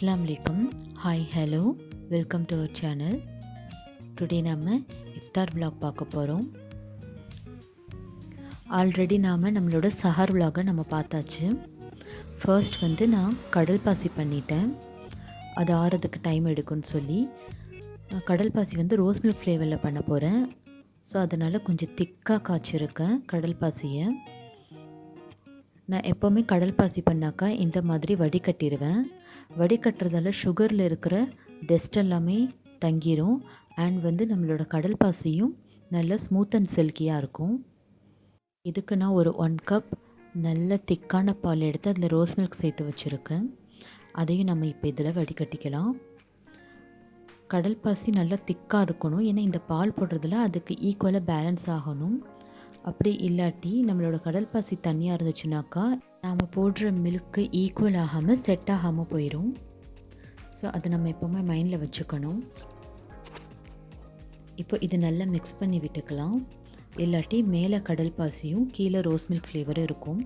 Assalamalikkum. Hi, hello. Welcome to our channel. Today நம்ம iftar vlog பார்க்க போறோம். Already நம்மளோட சஹர் vlog நம்ம பார்த்தாச்சு. ஃபர்ஸ்ட் நான் கடல் பாசி பண்ணிட்டேன். அது ஆறதுக்கு டைம் எடுக்கும்னு சொல்லி கடல் பாசி ரோஸ் மில்க் ஃப்ளேவரில் பண்ண போகிறேன். ஸோ அதனால் கொஞ்சம் திக்காக காய்ச்சிருக்கேன் கடல் பாசியை. நான் எப்போவுமே கடல் பாசி பண்ணாக்கா இந்த மாதிரி வடிகட்டிடுவேன். வடிகட்டுறதால சுகரில் இருக்கிற டஸ்ட் எல்லாமே தங்கிரும். அண்ட் நம்மளோட கடல் பாசியும் நல்ல ஸ்மூத் அண்ட் சில்கியாக இருக்கும். இதுக்கு நான் ஒரு 1 கப் நல்ல திக்கான பால் எடுத்து அதில் ரோஸ் மில்க் சேர்த்து வச்சுருக்கேன். அதையும் நம்ம இப்போ இதில் வடிகட்டிக்கலாம். கடல் பாசி நல்லா திக்காக இருக்கணும். ஏன்னா இந்த பால் போடுறதுல அதுக்கு ஈக்குவலாக பேலன்ஸ் ஆகணும். அப்படி இல்லாட்டி நம்மளோட கடல் பாசி தண்ணியாக இருந்துச்சுனாக்கா நாம் போடுற மில்க்கு ஈக்குவல் ஆகாமல் செட் ஆகாமல் போயிடும். ஸோ அதை நம்ம எப்போவுமே மைண்டில் வச்சுக்கணும். இப்போ இது நல்லா மிக்ஸ் பண்ணி விட்டுக்கலாம். இல்லாட்டி மேலே கடல் பாசியும் கீழே ரோஸ் மில்க் ஃப்ளேவரும் இருக்கும்.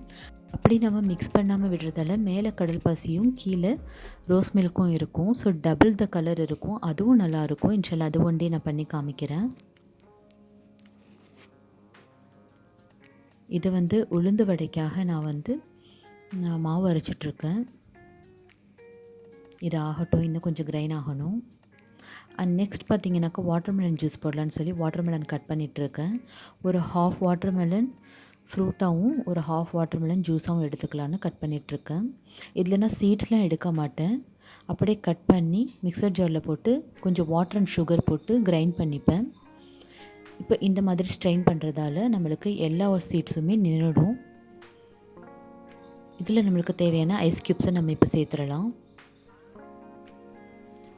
அப்படி நம்ம மிக்ஸ் பண்ணாமல் விடுறதால மேலே கடல் பாசியும் கீழே ரோஸ் மில்க்கும் இருக்கும். ஸோ டபுள் த கலர் இருக்கும். அதுவும் நல்லாயிருக்கும். இன்ஷால்லா அது ஒன்றே நான் பண்ணி காமிக்கிறேன். இது உளுந்து வடைக்காக நான் மாவு அரைச்சிட்ருக்கேன். இது ஆகட்டும், இன்னும் கொஞ்சம் கிரைன் ஆகணும். அண்ட் நெக்ஸ்ட் பார்த்திங்கனாக்கா வாட்டர்மெலன் ஜூஸ் போடலான்னு சொல்லி வாட்டர்மெலன் கட் பண்ணிகிட்ருக்கேன். ஒரு ஹாஃப் வாட்டர்மெலன் ஃப்ரூட்டாகவும் ஒரு ஹாஃப் வாட்டர்மெலன் ஜூஸாகவும் எடுத்துக்கலான்னு கட் பண்ணிகிட்ருக்கேன். இதில் நான் சீட்ஸ்லாம் எடுக்க மாட்டேன். அப்படியே கட் பண்ணி மிக்சர் ஜாரில் போட்டு கொஞ்சம் வாட்டர் அண்ட் சுகர் போட்டு கிரைண்ட் பண்ணிப்பேன். இப்போ இந்த மாதிரி ஸ்ட்ரெயின் பண்ணுறதால நம்மளுக்கு எல்லா ஒரு சீட்ஸுமே நின்றுடும். இதில் நம்மளுக்கு தேவையான ஐஸ் க்யூப்ஸை நம்ம இப்போ சேர்த்துடலாம்.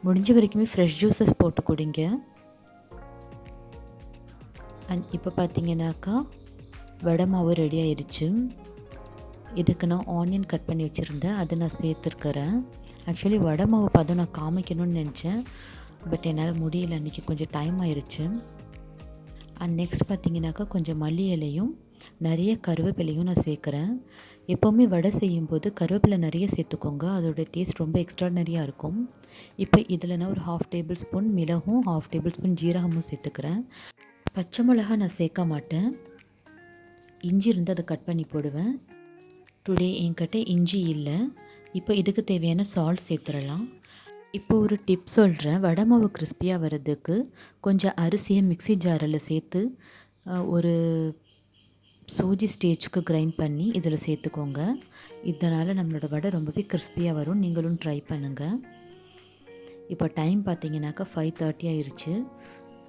முடிஞ்ச வரைக்குமே ஃப்ரெஷ் ஜூஸஸ் போட்டு குடிங்க. அண்ட் இப்போ பார்த்தீங்கன்னாக்கா வடை மாவு ரெடி ஆயிடுச்சு. இதுக்கு நான் ஆனியன் கட் பண்ணி வச்சுருந்தேன், அதை நான் சேர்த்துருக்கிறேன். ஆக்சுவலி வடை மாவு பதம் நான் காமிக்கணும்னு நினச்சேன், பட் என்னால் முடியல, அன்றைக்கி கொஞ்சம் டைம் ஆயிடுச்சு. அண்ட் நெக்ஸ்ட் பார்த்திங்கனாக்கா கொஞ்சம் மல்லி இலையும் நிறைய கருவேப்பிலையும் நான் சேர்க்குறேன். எப்போவுமே வடை செய்யும்போது கருவேப்பிலை நிறைய சேர்த்துக்கோங்க, அதோடய டேஸ்ட் ரொம்ப எக்ஸ்ட்ராடனரியாக இருக்கும். இப்போ இதில் நான் ஒரு 1/2 டேபிள் ஸ்பூன் மிளகும் 1/2 டேபிள் ஸ்பூன் ஜீரகமும் சேர்த்துக்கிறேன். பச்சை மிளகா நான் சேர்க்க மாட்டேன். இஞ்சி இருந்து அதை கட் பண்ணி போடுவேன். டுடே என்கிட்ட இஞ்சி இல்லை. இப்போ இதுக்கு தேவையான சால்ட் சேர்த்துடலாம். இப்போ ஒரு டிப் சொல்கிறேன். வடை மாவு கிறிஸ்பியாக வர்றதுக்கு கொஞ்சம் அரிசியை மிக்ஸி ஜாரில் சேர்த்து ஒரு சூஜி ஸ்டேஜுக்கு கிரைண்ட் பண்ணி இதில் சேர்த்துக்கோங்க. இதனால் நம்மளோட வடை ரொம்பவே கிறிஸ்பியாக வரும். நீங்களும் ட்ரை பண்ணுங்கள். இப்போ டைம் பார்த்தீங்கன்னாக்கா 5:30 ஆயிடுச்சு.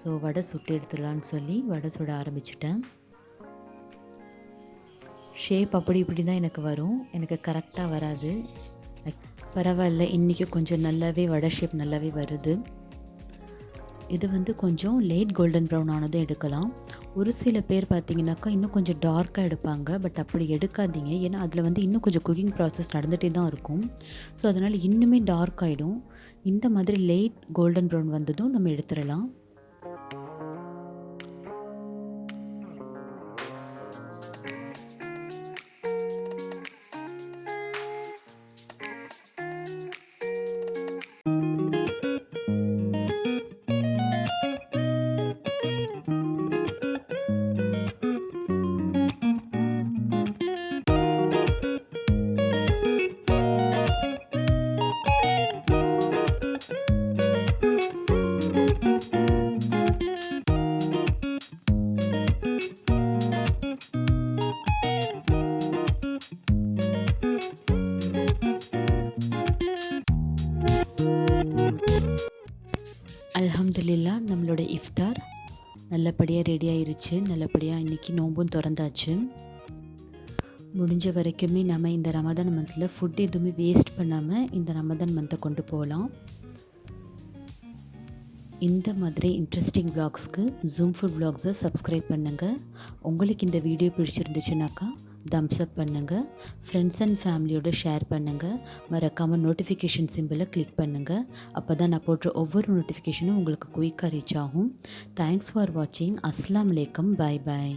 ஸோ வடை சுட்டு எடுத்துடலான்னு சொல்லி வடை சுட ஆரம்பிச்சிட்டேன். ஷேப் அப்படி இப்படி தான் எனக்கு வரும், எனக்கு கரெக்டாக வராது. பரவாயில்ல, இன்றைக்கி கொஞ்சம் நல்லாவே வடை ஷேப் நல்லாவே வருது. இது கொஞ்சம் லேட் கோல்டன் ப்ரௌன் ஆனதும் எடுக்கலாம். ஒரு சில பேர் பார்த்திங்கனாக்கா இன்னும் கொஞ்சம் டார்க்காக எடுப்பாங்க. பட் அப்படி எடுக்காதீங்க. ஏன்னா அதில் இன்னும் கொஞ்சம் குக்கிங் ப்ராசஸ் நடந்துகிட்டே தான் இருக்கும். ஸோ அதனால் இன்னுமே டார்க் ஆகிடும். இந்த மாதிரி லேட் கோல்டன் ப்ரௌன் வந்ததும் நம்ம எடுத்துடலாம். அல்ஹம்துலில்லாஹ், நம்மளோட இஃப்தார் நல்லபடியாக ரெடி ஆயிருச்சு. நல்லபடியாக இன்றைக்கி நோன்பும் திறந்தாச்சு. முடிஞ்ச வரைக்குமே நம்ம இந்த ரமதான் மந்தில் ஃபுட் எதுவுமே வேஸ்ட் பண்ணாமல் இந்த ரமதான் மந்த்தை கொண்டு போகலாம். இந்த மாதிரி இன்ட்ரெஸ்டிங் vlogsக்கு zoomfoodvlogz சப்ஸ்கிரைப் பண்ணுங்கள். உங்களுக்கு இந்த வீடியோ பிடிச்சிருந்துச்சுனாக்கா தம்ஸ் அப் பண்ணுங்கள். ஃப்ரெண்ட்ஸ் அண்ட் ஃபேமிலியோடு ஷேர் பண்ணுங்கள். மறக்காமல் நோட்டிஃபிகேஷன் சிம்பிளை கிளிக் பண்ணுங்கள். அப்போ தான் நான் போடுற ஒவ்வொரு நோட்டிஃபிகேஷனும் உங்களுக்கு குயிக்காக ரீச் ஆகும். தேங்க்ஸ் ஃபார் வாட்சிங். அஸ்ஸலாமு அலைக்கும். Bye bye.